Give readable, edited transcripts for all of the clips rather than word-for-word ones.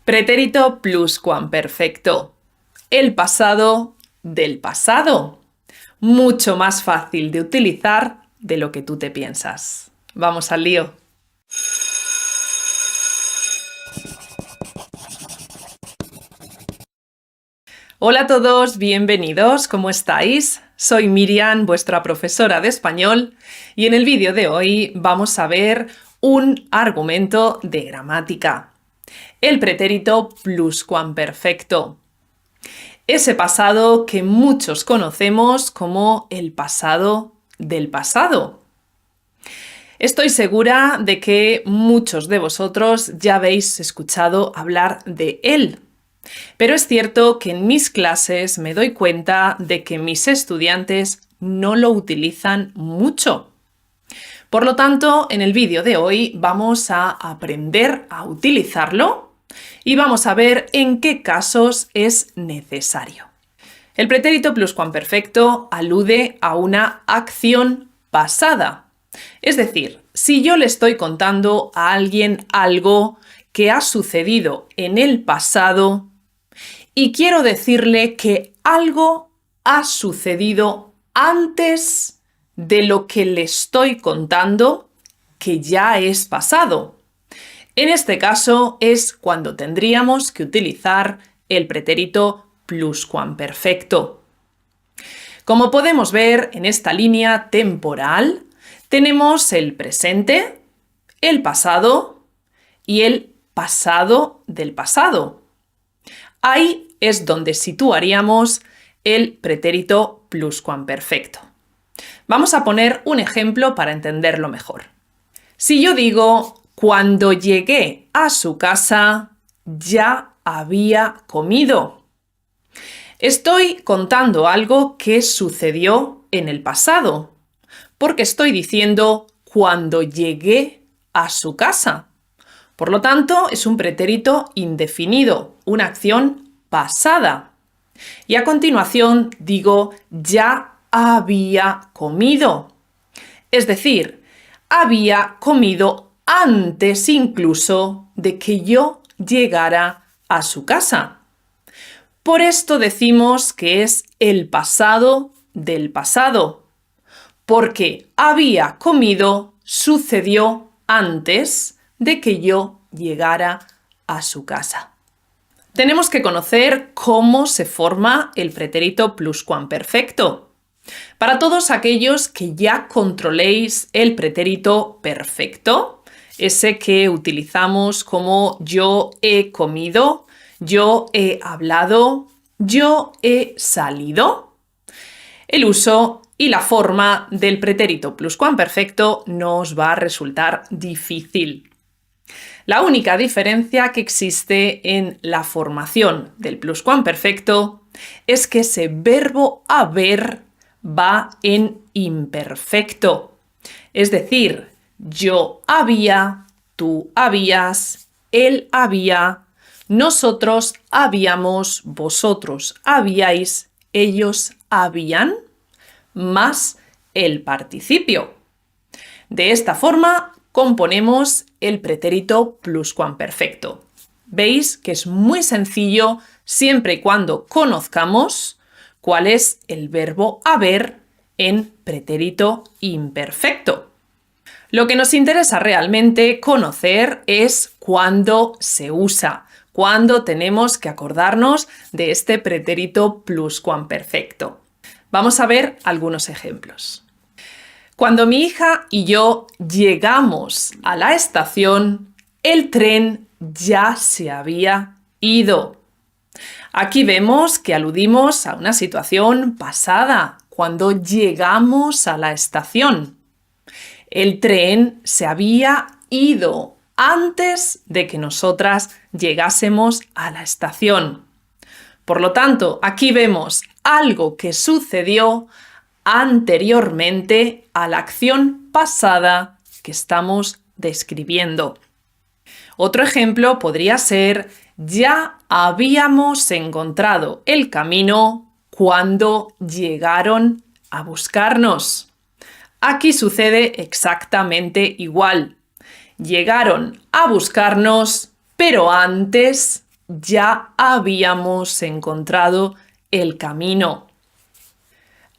Pretérito pluscuamperfecto. El pasado del pasado. Mucho más fácil de utilizar de lo que tú te piensas. Vamos al lío. Hola a todos, bienvenidos, ¿cómo estáis? Soy Miriam, vuestra profesora de español, y en el vídeo de hoy vamos a ver un argumento de gramática. El pretérito pluscuamperfecto. Ese pasado que muchos conocemos como el pasado del pasado. Estoy segura de que muchos de vosotros ya habéis escuchado hablar de él. Pero es cierto que en mis clases me doy cuenta de que mis estudiantes no lo utilizan mucho. Por lo tanto, en el vídeo de hoy vamos a aprender a utilizarlo y vamos a ver en qué casos es necesario. El pretérito pluscuamperfecto alude a una acción pasada. Es decir, si yo le estoy contando a alguien algo que ha sucedido en el pasado y quiero decirle que algo ha sucedido antes de lo que le estoy contando, que ya es pasado. En este caso es cuando tendríamos que utilizar el pretérito pluscuamperfecto. Como podemos ver en esta línea temporal, tenemos el presente, el pasado y el pasado del pasado. Ahí es donde situaríamos el pretérito pluscuamperfecto. Vamos a poner un ejemplo para entenderlo mejor. Si yo digo, cuando llegué a su casa, ya había comido. Estoy contando algo que sucedió en el pasado, porque estoy diciendo cuando llegué a su casa. Por lo tanto, es un pretérito indefinido, una acción pasada. Y a continuación digo, ya había comido. Es decir, había comido antes incluso de que yo llegara a su casa. Por esto decimos que es el pasado del pasado, porque había comido sucedió antes de que yo llegara a su casa. Tenemos que conocer cómo se forma el pretérito pluscuamperfecto. Para todos aquellos que ya controléis el pretérito perfecto, ese que utilizamos como yo he comido, yo he hablado, yo he salido, el uso y la forma del pretérito pluscuamperfecto no os va a resultar difícil. La única diferencia que existe en la formación del pluscuamperfecto es que ese verbo haber va en imperfecto. Es decir, yo había, tú habías, él había, nosotros habíamos, vosotros habíais, ellos habían, más el participio. De esta forma componemos el pretérito pluscuamperfecto. Veis que es muy sencillo siempre y cuando conozcamos cuál es el verbo haber en pretérito imperfecto. Lo que nos interesa realmente conocer es cuándo se usa, cuándo tenemos que acordarnos de este pretérito pluscuamperfecto. Vamos a ver algunos ejemplos. Cuando mi hija y yo llegamos a la estación, el tren ya se había ido. Aquí vemos que aludimos a una situación pasada, cuando llegamos a la estación. El tren se había ido antes de que nosotras llegásemos a la estación. Por lo tanto, aquí vemos algo que sucedió anteriormente a la acción pasada que estamos describiendo. Otro ejemplo podría ser, ya habíamos encontrado el camino cuando llegaron a buscarnos. Aquí sucede exactamente igual. Llegaron a buscarnos, pero antes ya habíamos encontrado el camino.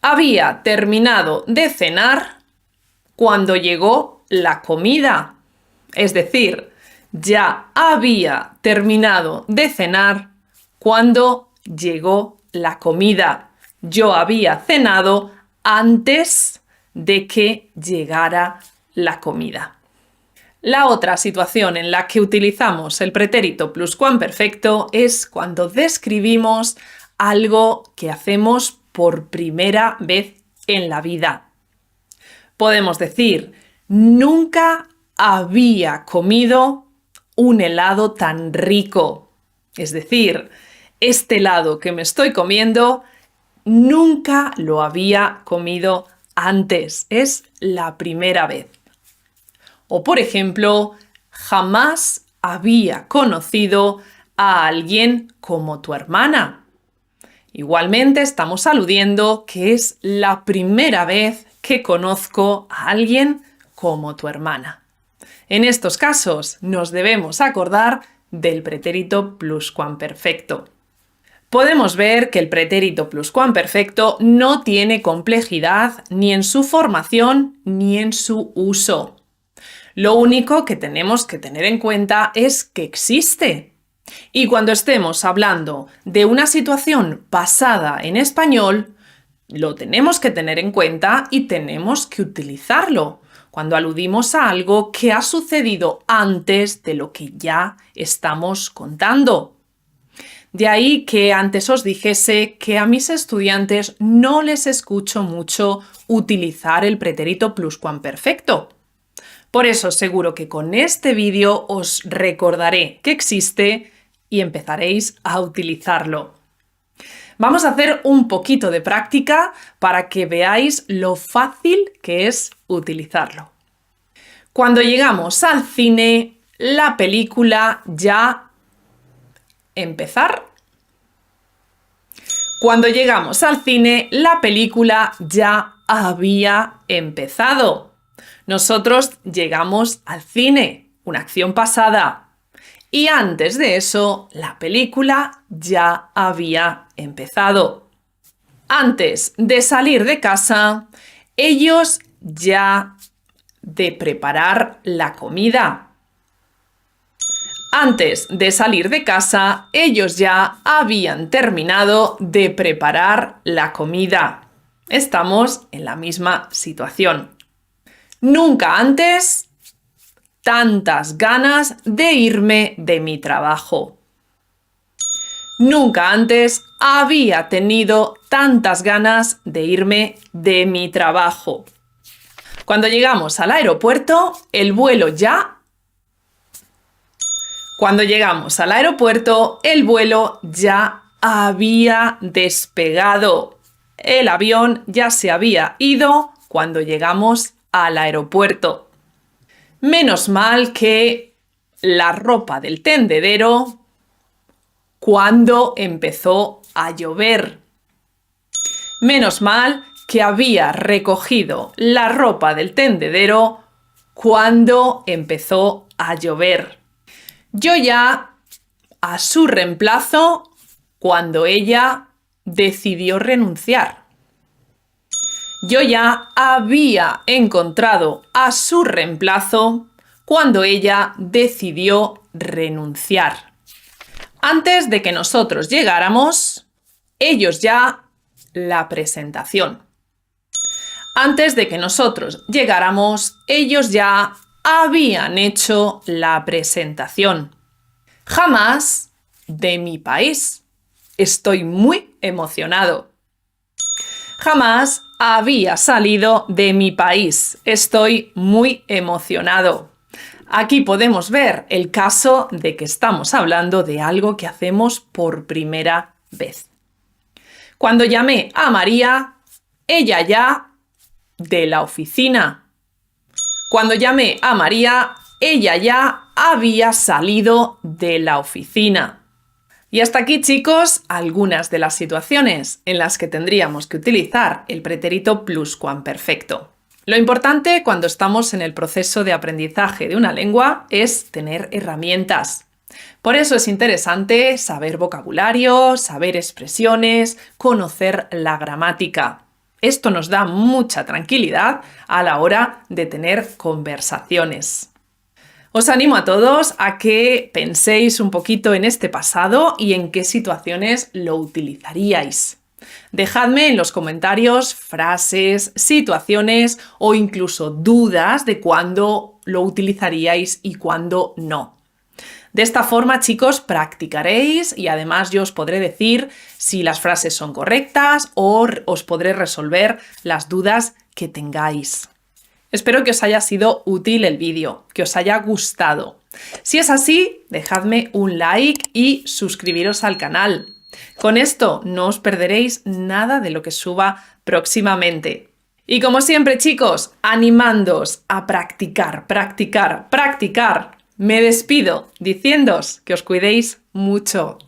Había terminado de cenar cuando llegó la comida. Es decir, ya había terminado de cenar cuando llegó la comida. Yo había cenado antes de que llegara la comida. La otra situación en la que utilizamos el pretérito pluscuamperfecto es cuando describimos algo que hacemos por primera vez en la vida. Podemos decir, nunca había comido un helado tan rico. Es decir, este helado que me estoy comiendo nunca lo había comido antes. Es la primera vez. O, por ejemplo, jamás había conocido a alguien como tu hermana. Igualmente estamos aludiendo que es la primera vez que conozco a alguien como tu hermana. En estos casos nos debemos acordar del pretérito pluscuamperfecto. Podemos ver que el pretérito pluscuamperfecto no tiene complejidad ni en su formación ni en su uso. Lo único que tenemos que tener en cuenta es que existe. Y cuando estemos hablando de una situación pasada en español, lo tenemos que tener en cuenta y tenemos que utilizarlo cuando aludimos a algo que ha sucedido antes de lo que ya estamos contando. De ahí que antes os dijese que a mis estudiantes no les escucho mucho utilizar el pretérito pluscuamperfecto. Por eso seguro que con este vídeo os recordaré que existe y empezaréis a utilizarlo. Vamos a hacer un poquito de práctica para que veáis lo fácil que es utilizarlo. Cuando llegamos al cine, la película ya empezar. Cuando llegamos al cine, la película ya había empezado. Nosotros llegamos al cine, una acción pasada. Y antes de eso, la película ya había empezado. Antes de salir de casa, ellos ya de preparar la comida. Antes de salir de casa, ellos ya habían terminado de preparar la comida. Estamos en la misma situación. Nunca antes tantas ganas de irme de mi trabajo. Nunca antes había tenido tantas ganas de irme de mi trabajo. Cuando llegamos al aeropuerto, el vuelo ya había despegado. El avión ya se había ido cuando llegamos al aeropuerto. Menos mal que la ropa del tendedero cuando empezó a llover. Menos mal que había recogido la ropa del tendedero cuando empezó a llover. Yo ya a su reemplazo cuando ella decidió renunciar. Yo ya había encontrado a su reemplazo cuando ella decidió renunciar. Antes de que nosotros llegáramos, ellos ya la presentación. Antes de que nosotros llegáramos, ellos ya habían hecho la presentación. Jamás de mi país. Estoy muy emocionado. Jamás había salido de mi país. Estoy muy emocionado. Aquí podemos ver el caso de que estamos hablando de algo que hacemos por primera vez. Cuando llamé a María, ella ya de la oficina. Cuando llamé a María, ella ya había salido de la oficina. Y hasta aquí, chicos, algunas de las situaciones en las que tendríamos que utilizar el pretérito pluscuamperfecto. Lo importante cuando estamos en el proceso de aprendizaje de una lengua es tener herramientas. Por eso es interesante saber vocabulario, saber expresiones, conocer la gramática. Esto nos da mucha tranquilidad a la hora de tener conversaciones. Os animo a todos a que penséis un poquito en este pasado y en qué situaciones lo utilizaríais. Dejadme en los comentarios frases, situaciones o incluso dudas de cuándo lo utilizaríais y cuándo no. De esta forma, chicos, practicaréis y además yo os podré decir si las frases son correctas o os podré resolver las dudas que tengáis. Espero que os haya sido útil el vídeo, que os haya gustado. Si es así, dejadme un like y suscribiros al canal. Con esto no os perderéis nada de lo que suba próximamente. Y como siempre, chicos, animándoos a practicar, practicar, practicar. Me despido diciéndoos que os cuidéis mucho.